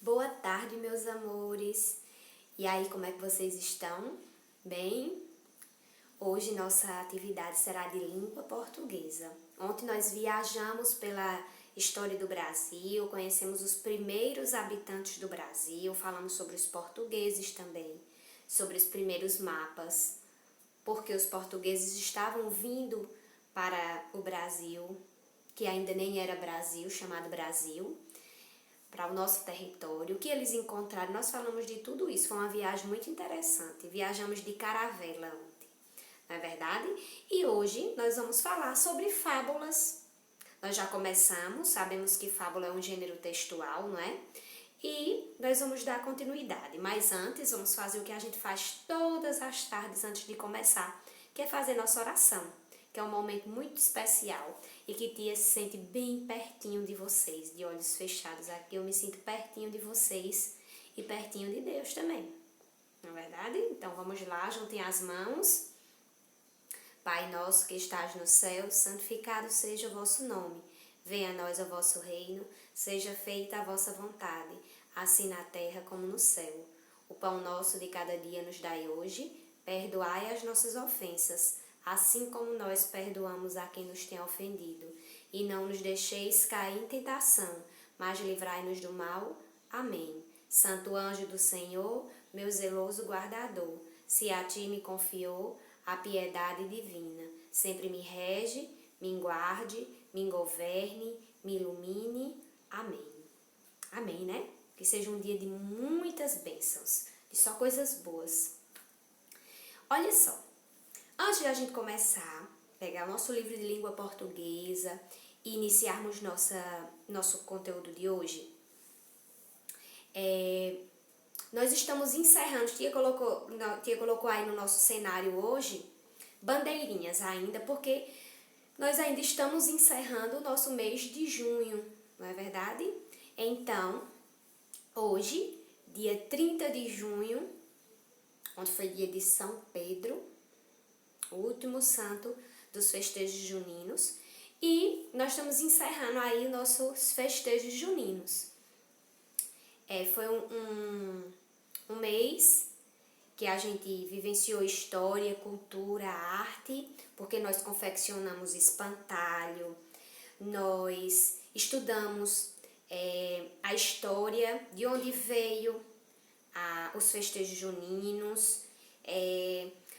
Boa tarde, meus amores. E aí, como é que vocês estão? Bem? Hoje nossa atividade será de língua portuguesa. Ontem nós viajamos pela história do Brasil, conhecemos os primeiros habitantes do Brasil, falamos sobre os portugueses também, sobre os primeiros mapas, porque os portugueses estavam vindo para o Brasil, que ainda nem era Brasil, chamado Brasil, para o nosso território, o que eles encontraram, nós falamos de tudo isso, foi uma viagem muito interessante, viajamos de caravela ontem, não é verdade? E hoje nós vamos falar sobre fábulas. Nós já começamos, sabemos que fábula é um gênero textual, não é? E nós vamos dar continuidade, mas antes vamos fazer o que a gente faz todas as tardes antes de começar, que é fazer nossa oração, que é um momento muito especial e que Tia se sente bem pertinho de vocês, de olhos fechados aqui, eu me sinto pertinho de vocês e pertinho de Deus também, não é verdade? Então vamos lá, juntem as mãos. Pai nosso que estás no céu, santificado seja o vosso nome. Venha a nós o vosso reino, seja feita a vossa vontade, assim na terra como no céu. O pão nosso de cada dia nos dai hoje, perdoai as nossas ofensas, assim como nós perdoamos a quem nos tem ofendido. E não nos deixeis cair em tentação, mas livrai-nos do mal. Amém. Santo anjo do Senhor, meu zeloso guardador, se a ti me confiou a piedade divina, sempre me rege, me guarde, me governe, me ilumine. Amém. Amém, né? Que seja um dia de muitas bênçãos, de só coisas boas. Olha só, antes de a gente começar, pegar o nosso livro de língua portuguesa e iniciarmos nosso conteúdo de hoje, nós estamos encerrando, Tia colocou aí no nosso cenário hoje, bandeirinhas ainda, porque nós ainda estamos encerrando o nosso mês de junho, não é verdade? Então, hoje, dia 30 de junho, onde foi dia de São Pedro, o último santo dos festejos juninos, e nós estamos encerrando aí nossos festejos juninos. Foi um mês que a gente vivenciou história, cultura, arte, porque nós confeccionamos espantalho, nós estudamos a história, de onde veio os festejos juninos,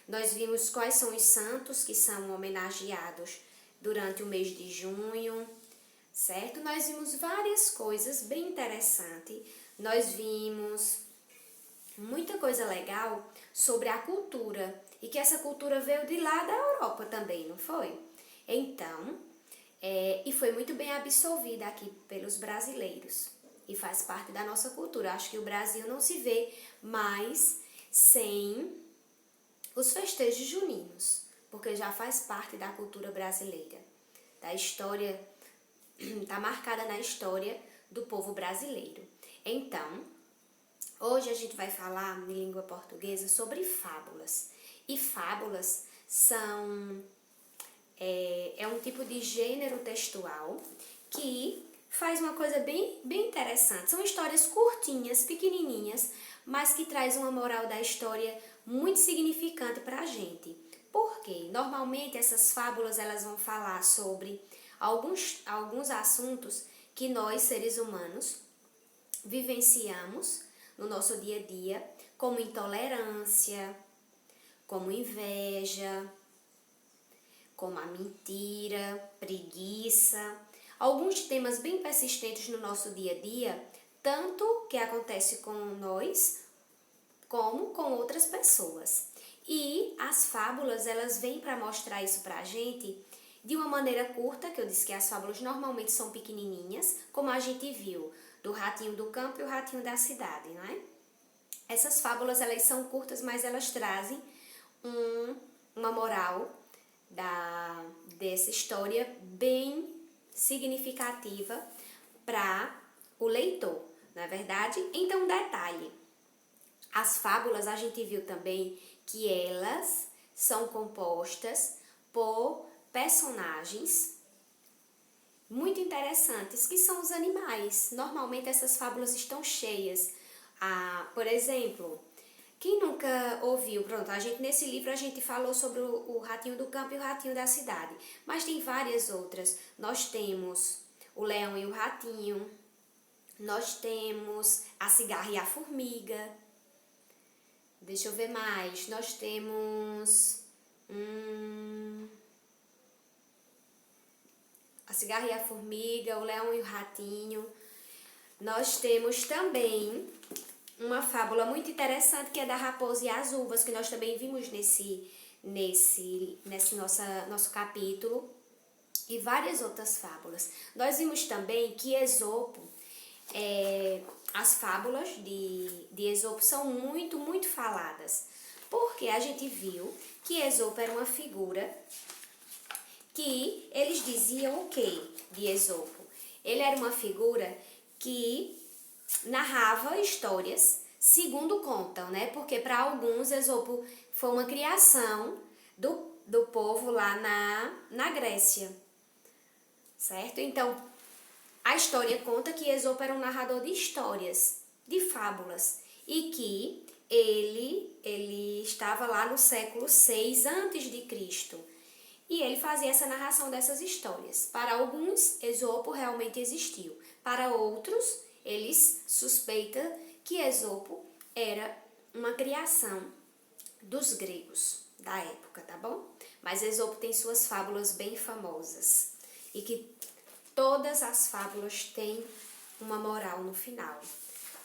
nós vimos quais são os santos que são homenageados durante o mês de junho, certo? Nós vimos várias coisas bem interessantes, nós vimos muita coisa legal sobre a cultura, e que essa cultura veio de lá da Europa também, não foi? Então, e foi muito bem absorvida aqui pelos brasileiros, e faz parte da nossa cultura. Acho que o Brasil não se vê mais sem os festejos juninos, porque já faz parte da cultura brasileira, da história, está marcada na história do povo brasileiro. Então, hoje a gente vai falar em língua portuguesa sobre fábulas. E fábulas são um tipo de gênero textual que faz uma coisa bem interessante. São histórias curtinhas, pequenininhas, mas que traz uma moral da história muito significante para a gente. Por quê? Normalmente essas fábulas elas vão falar sobre alguns assuntos que nós, seres humanos, vivenciamos no nosso dia a dia, como intolerância, como inveja, como a mentira, preguiça, alguns temas bem persistentes no nosso dia a dia, tanto que acontece com nós, como com outras pessoas. E as fábulas, elas vêm para mostrar isso para a gente de uma maneira curta, que eu disse que as fábulas normalmente são pequenininhas, como a gente viu do ratinho do campo e o ratinho da cidade, não é? Essas fábulas, elas são curtas, mas elas trazem uma moral dessa história bem significativa para o leitor, não é verdade? Então, detalhe, as fábulas a gente viu também que elas são compostas por personagens muito interessantes, que são os animais. Normalmente essas fábulas estão cheias. Por exemplo, quem nunca ouviu, pronto, nesse livro a gente falou sobre o ratinho do campo e o ratinho da cidade, mas tem várias outras. Nós temos o leão e o ratinho, nós temos a cigarra e a formiga. Deixa eu ver mais. Nós temos a cigarra e a formiga, o leão e o ratinho. Nós temos também uma fábula muito interessante que é da raposa e as uvas, que nós também vimos nesse nosso capítulo, e várias outras fábulas. Nós vimos também que Esopo, as fábulas de Esopo são muito, muito faladas, porque a gente viu que Esopo era uma figura que eles diziam o quê de Esopo? Ele era uma figura que narrava histórias segundo contam, né? Porque para alguns Esopo foi uma criação do povo lá na Grécia, certo? Então, a história conta que Esopo era um narrador de histórias, de fábulas, e que ele estava lá no século 6 antes de Cristo. E ele fazia essa narração dessas histórias. Para alguns, Esopo realmente existiu. Para outros, eles suspeitam que Esopo era uma criação dos gregos da época, tá bom? Mas Esopo tem suas fábulas bem famosas. E que todas as fábulas têm uma moral no final.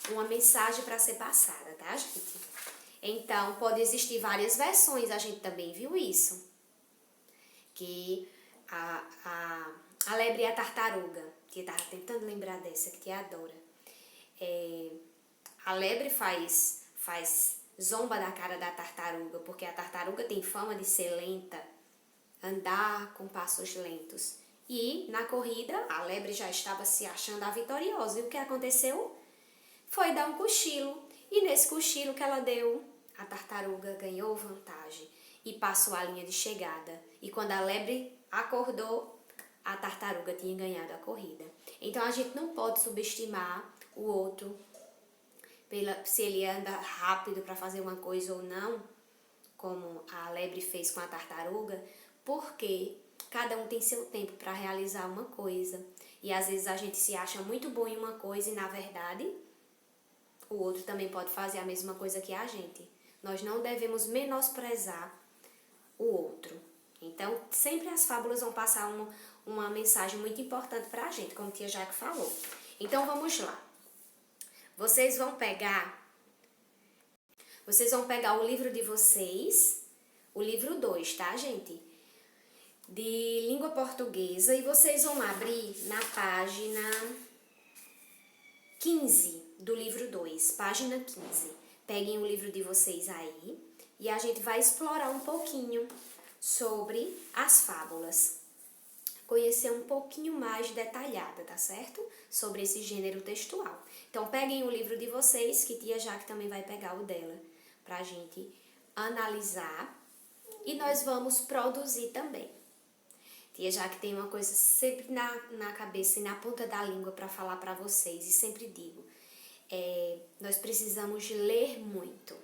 Uma mensagem para ser passada, tá, gente? Então, pode existir várias versões, a gente também viu isso. Que a lebre e a tartaruga, que eu tava tentando lembrar dessa, que te adora. A lebre faz zomba da cara da tartaruga, porque a tartaruga tem fama de ser lenta, andar com passos lentos. E na corrida, a lebre já estava se achando a vitoriosa. E o que aconteceu? Foi dar um cochilo. E nesse cochilo que ela deu, a tartaruga ganhou vantagem e passou a linha de chegada. E quando a lebre acordou, a tartaruga tinha ganhado a corrida. Então a gente não pode subestimar o outro se ele anda rápido para fazer uma coisa ou não, como a lebre fez com a tartaruga, porque cada um tem seu tempo para realizar uma coisa. E às vezes a gente se acha muito bom em uma coisa e na verdade o outro também pode fazer a mesma coisa que a gente. Nós não devemos menosprezar o outro. Então, sempre as fábulas vão passar uma mensagem muito importante para a gente, como a tia Jaque falou. Então, vamos lá. Vocês vão pegar o livro de vocês, o livro 2, tá, gente? De língua portuguesa, e vocês vão abrir na página 15 do livro 2, página 15. Peguem o livro de vocês aí e a gente vai explorar um pouquinho sobre as fábulas. Conhecer um pouquinho mais detalhada, tá certo? Sobre esse gênero textual. Então, peguem o livro de vocês, que tia Jaque também vai pegar o dela, pra gente analisar. E nós vamos produzir também. Tia Jaque tem uma coisa sempre na cabeça e na ponta da língua para falar para vocês. E sempre digo, nós precisamos ler muito,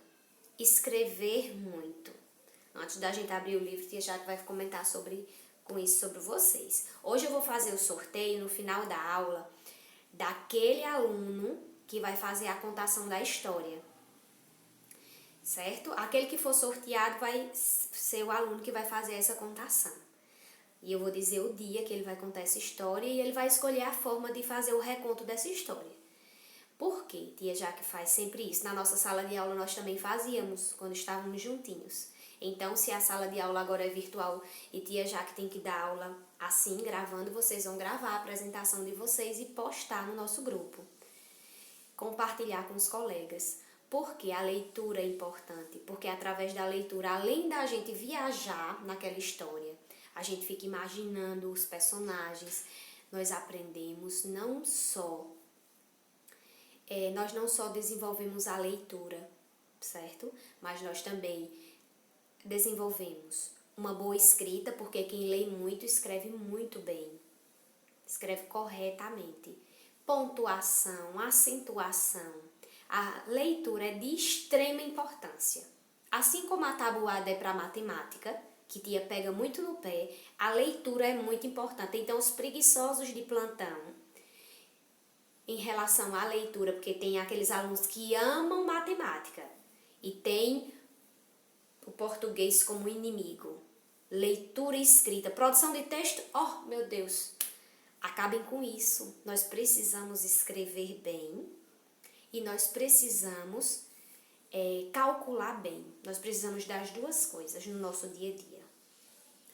escrever muito. Antes da gente abrir o livro, tia Jaque vai comentar sobre vocês. Hoje eu vou fazer o sorteio no final da aula daquele aluno que vai fazer a contação da história, certo? Aquele que for sorteado vai ser o aluno que vai fazer essa contação. E eu vou dizer o dia que ele vai contar essa história e ele vai escolher a forma de fazer o reconto dessa história. Por quê? Tia Jaque faz sempre isso. Na nossa sala de aula nós também fazíamos, quando estávamos juntinhos. Então, se a sala de aula agora é virtual e tia Jaque tem que dar aula assim, gravando, vocês vão gravar a apresentação de vocês e postar no nosso grupo. Compartilhar com os colegas. Porque a leitura é importante. Porque através da leitura, além da gente viajar naquela história, a gente fica imaginando os personagens, nós aprendemos nós não só desenvolvemos a leitura, certo? Mas nós também desenvolvemos uma boa escrita, porque quem lê muito escreve muito bem. escreve corretamente. Pontuação, acentuação. A leitura é de extrema importância. Assim como a tabuada é para matemática, que tia pega muito no pé, a leitura é muito importante. Então, os preguiçosos de plantão, em relação à leitura, porque tem aqueles alunos que amam matemática e tem o português como inimigo. Leitura e escrita, produção de texto, oh meu Deus, acabem com isso. Nós precisamos escrever bem e nós precisamos calcular bem. Nós precisamos das duas coisas no nosso dia a dia.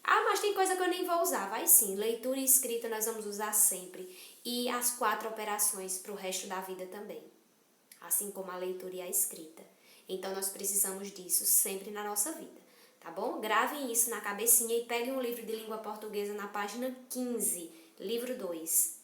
Ah, mas tem coisa que eu nem vou usar. Vai sim, leitura e escrita nós vamos usar sempre. E as 4 operações para o resto da vida também. Assim como a leitura e a escrita. Então, nós precisamos disso sempre na nossa vida, tá bom? Gravem isso na cabecinha e peguem um livro de língua portuguesa na página 15, livro 2.